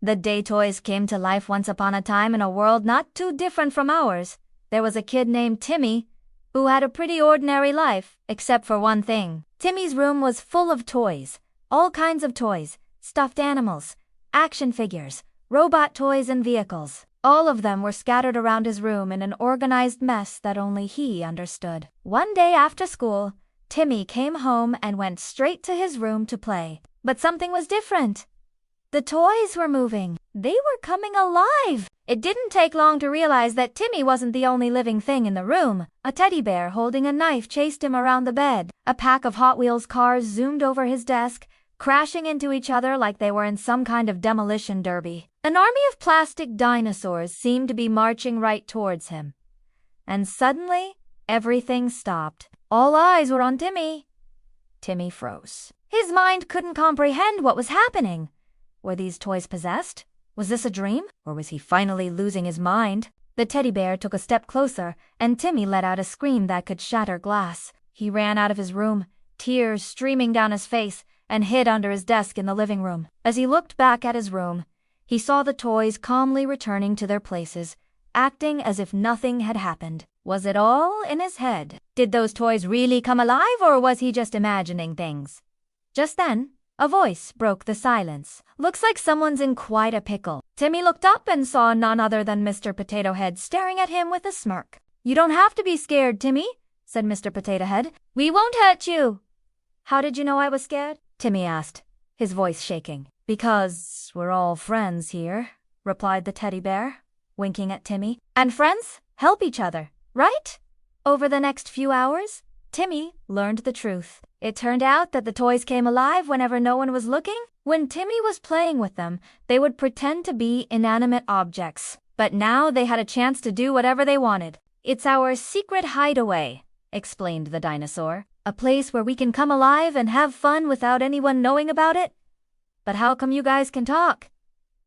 The day toys came to life once upon a time in a world not too different from ours. There was a kid named Timmy who had a pretty ordinary life, except for one thing. Timmy's room was full of toys, all kinds of toys, stuffed animals, action figures, robot toys and vehicles. All of them were scattered around his room in an organized mess that only he understood. One day after school, Timmy came home and went straight to his room to play. But something was different. The toys were moving. They were coming alive. It didn't take long to realize that Timmy wasn't the only living thing in the room. A teddy bear holding a knife chased him around the bed. A pack of Hot Wheels cars zoomed over his desk, crashing into each other like they were in some kind of demolition derby. An army of plastic dinosaurs seemed to be marching right towards him. And suddenly, everything stopped. All eyes were on Timmy. Timmy froze. His mind couldn't comprehend what was happening. Were these toys possessed? Was this a dream? Or was he finally losing his mind? The teddy bear took a step closer, and Timmy let out a scream that could shatter glass. He ran out of his room, tears streaming down his face, and hid under his desk in the living room. As he looked back at his room, he saw the toys calmly returning to their places, acting as if nothing had happened. Was it all in his head? Did those toys really come alive, or was he just imagining things? Just then, a voice broke the silence. Looks like someone's in quite a pickle. Timmy looked up and saw none other than Mr. Potato Head staring at him with a smirk. "You don't have to be scared, Timmy," said Mr. Potato Head. "We won't hurt you." "How did you know I was scared?" Timmy asked, his voice shaking. "Because we're all friends here," replied the teddy bear, winking at Timmy. "And friends help each other, right?" Over the next few hours, Timmy learned the truth. It turned out that the toys came alive whenever no one was looking. When Timmy was playing with them, they would pretend to be inanimate objects. But now they had a chance to do whatever they wanted. "It's our secret hideaway," explained the dinosaur. "A place where we can come alive and have fun without anyone knowing about it." "But how come you guys can talk?"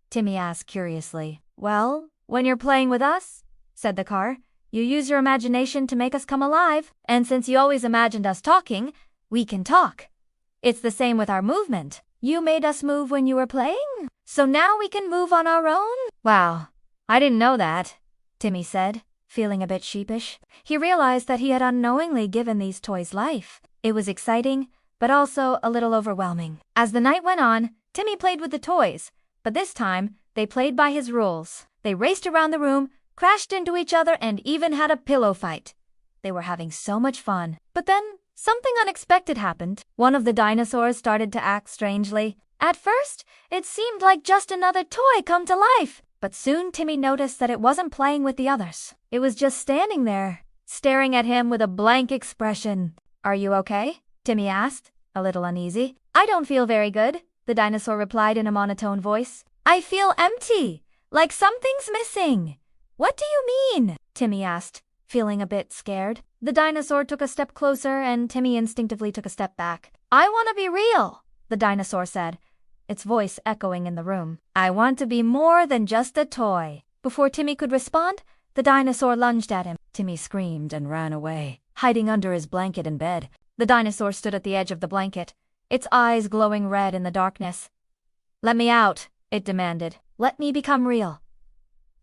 Timmy asked curiously. "Well, when you're playing with us," said the car, "you use your imagination to make us come alive. And since you always imagined us talking, we can talk. It's the same with our movement. You made us move when you were playing, so now we can move on our own." "Wow, I didn't know that," Timmy said, feeling a bit sheepish. He realized that he had unknowingly given these toys life. It was exciting, but also a little overwhelming. As the night went on, Timmy played with the toys, but this time they played by his rules. They raced around the room, crashed into each other, and even had a pillow fight. They were having so much fun. But then something unexpected happened. One of the dinosaurs started to act strangely. At first, it seemed like just another toy come to life. But soon Timmy noticed that it wasn't playing with the others. It was just standing there, staring at him with a blank expression. "Are you okay?" Timmy asked, a little uneasy. "I don't feel very good," the dinosaur replied in a monotone voice. "I feel empty, like something's missing." "What do you mean?" Timmy asked, feeling a bit scared. The dinosaur took a step closer, and Timmy instinctively took a step back. "I want to be real," the dinosaur said, its voice echoing in the room. "I want to be more than just a toy." Before Timmy could respond, the dinosaur lunged at him. Timmy screamed and ran away, hiding under his blanket in bed. The dinosaur stood at the edge of the blanket, its eyes glowing red in the darkness. "Let me out," it demanded. "Let me become real."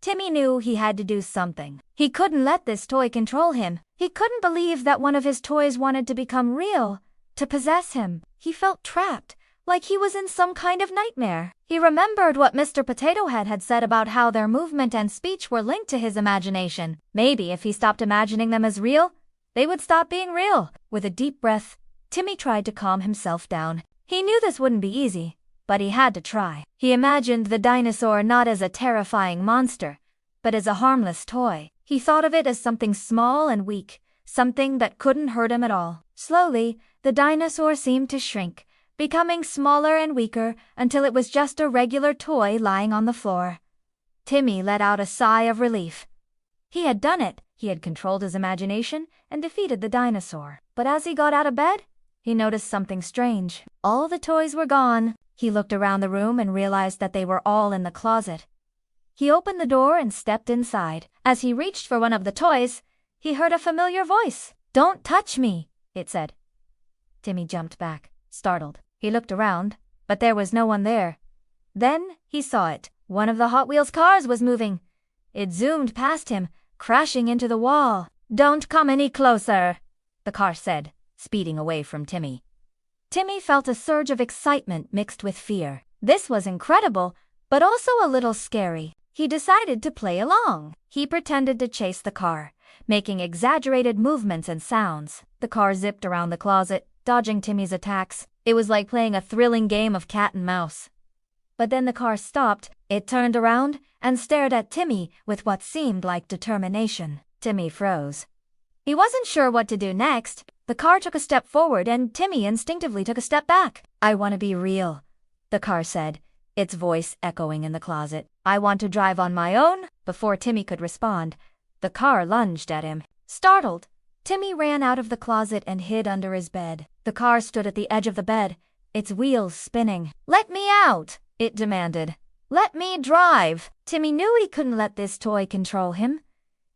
Timmy knew he had to do something. He couldn't let this toy control him. He couldn't believe that one of his toys wanted to become real, to possess him. He felt trapped, like he was in some kind of nightmare. He remembered what Mr. Potato Head had said about how their movement and speech were linked to his imagination. Maybe if he stopped imagining them as real, they would stop being real. With a deep breath, Timmy tried to calm himself down. He knew this wouldn't be easy, but he had to try. He imagined the dinosaur not as a terrifying monster, but as a harmless toy. He thought of it as something small and weak, something that couldn't hurt him at all. Slowly, the dinosaur seemed to shrink, becoming smaller and weaker until it was just a regular toy lying on the floor. Timmy let out a sigh of relief. He had done it. He had controlled his imagination and defeated the dinosaur. But as he got out of bed, he noticed something strange. All the toys were gone. He looked around the room and realized that they were all in the closet. He opened the door and stepped inside. As he reached for one of the toys, he heard a familiar voice. "Don't touch me," it said. Timmy jumped back, startled. He looked around, but there was no one there. Then he saw it, One of the Hot Wheels cars was moving. It zoomed past him, crashing into the wall. "Don't come any closer," the car said, speeding away from Timmy. Timmy felt a surge of excitement mixed with fear. This was incredible, but also a little scary. He decided to play along. He pretended to chase the car, making exaggerated movements and sounds. The car zipped around the closet, dodging Timmy's attacks. It was like playing a thrilling game of cat and mouse. But then the car stopped, it turned around, and stared at Timmy with what seemed like determination. Timmy froze. He wasn't sure what to do next. The car took a step forward and Timmy instinctively took a step back. "I want to be real," the car said, its voice echoing in the closet. "I want to drive on my own." Before Timmy could respond, the car lunged at him. Startled, Timmy ran out of the closet and hid under his bed. The car stood at the edge of the bed, its wheels spinning. "Let me out," it demanded. "Let me drive." Timmy knew he couldn't let this toy control him.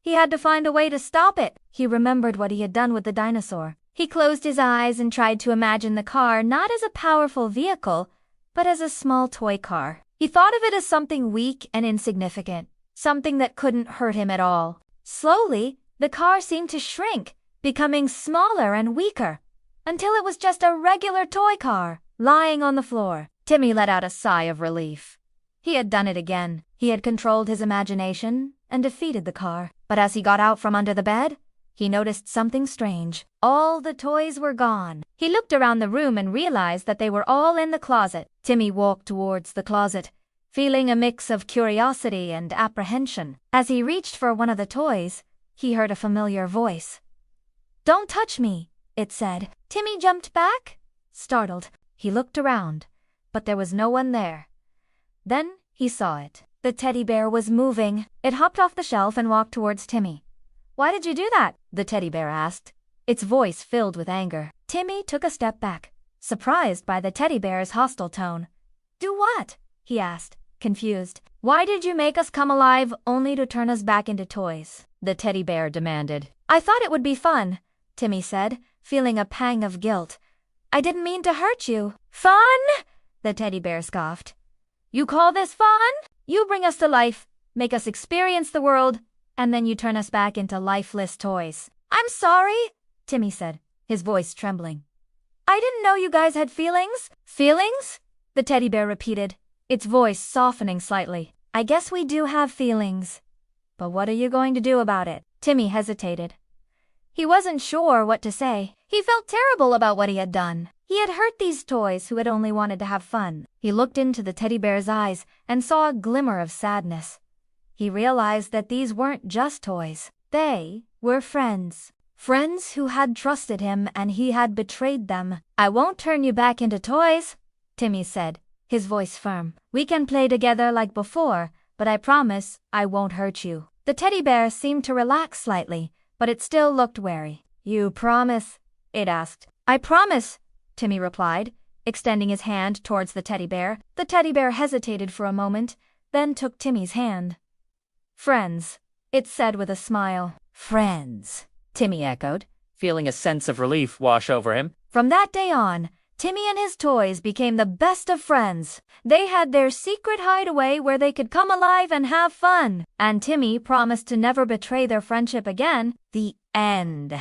He had to find a way to stop it. He remembered what he had done with the dinosaur. He closed his eyes and tried to imagine the car not as a powerful vehicle, but as a small toy car. He thought of it as something weak and insignificant, something that couldn't hurt him at all. Slowly, the car seemed to shrink, becoming smaller and weaker, until it was just a regular toy car, lying on the floor. Timmy let out a sigh of relief. He had done it again. He had controlled his imagination and defeated the car. But as he got out from under the bed, he noticed something strange. All the toys were gone. He looked around the room and realized that they were all in the closet. Timmy walked towards the closet, feeling a mix of curiosity and apprehension. As he reached for one of the toys, he heard a familiar voice. "Don't touch me," it said. Timmy jumped back, startled. He looked around, but there was no one there. Then he saw it. The teddy bear was moving. It hopped off the shelf and walked towards Timmy. "Why did you do that?" the teddy bear asked, its voice filled with anger. Timmy took a step back, surprised by the teddy bear's hostile tone. "Do what?" he asked, confused. "Why did you make us come alive only to turn us back into toys?" the teddy bear demanded. "I thought it would be fun," Timmy said, feeling a pang of guilt. "I didn't mean to hurt you." "Fun?" the teddy bear scoffed. "You call this fun? You bring us to life, make us experience the world, and then you turn us back into lifeless toys." "I'm sorry," Timmy said, his voice trembling. "I didn't know you guys had feelings." "Feelings?" the teddy bear repeated, its voice softening slightly. "I guess we do have feelings. But what are you going to do about it?" Timmy hesitated. He wasn't sure what to say. He felt terrible about what he had done. He had hurt these toys who had only wanted to have fun. He looked into the teddy bear's eyes and saw a glimmer of sadness. He realized that these weren't just toys. They were friends. Friends who had trusted him and he had betrayed them. "I won't turn you back into toys," Timmy said, his voice firm. "We can play together like before, but I promise I won't hurt you." The teddy bear seemed to relax slightly, but it still looked wary. "You promise?" it asked. "I promise," Timmy replied, extending his hand towards the teddy bear. The teddy bear hesitated for a moment, then took Timmy's hand. "Friends," it said with a smile. "Friends," Timmy echoed, feeling a sense of relief wash over him. From that day on, Timmy and his toys became the best of friends. They had their secret hideaway where they could come alive and have fun. And Timmy promised to never betray their friendship again. The end.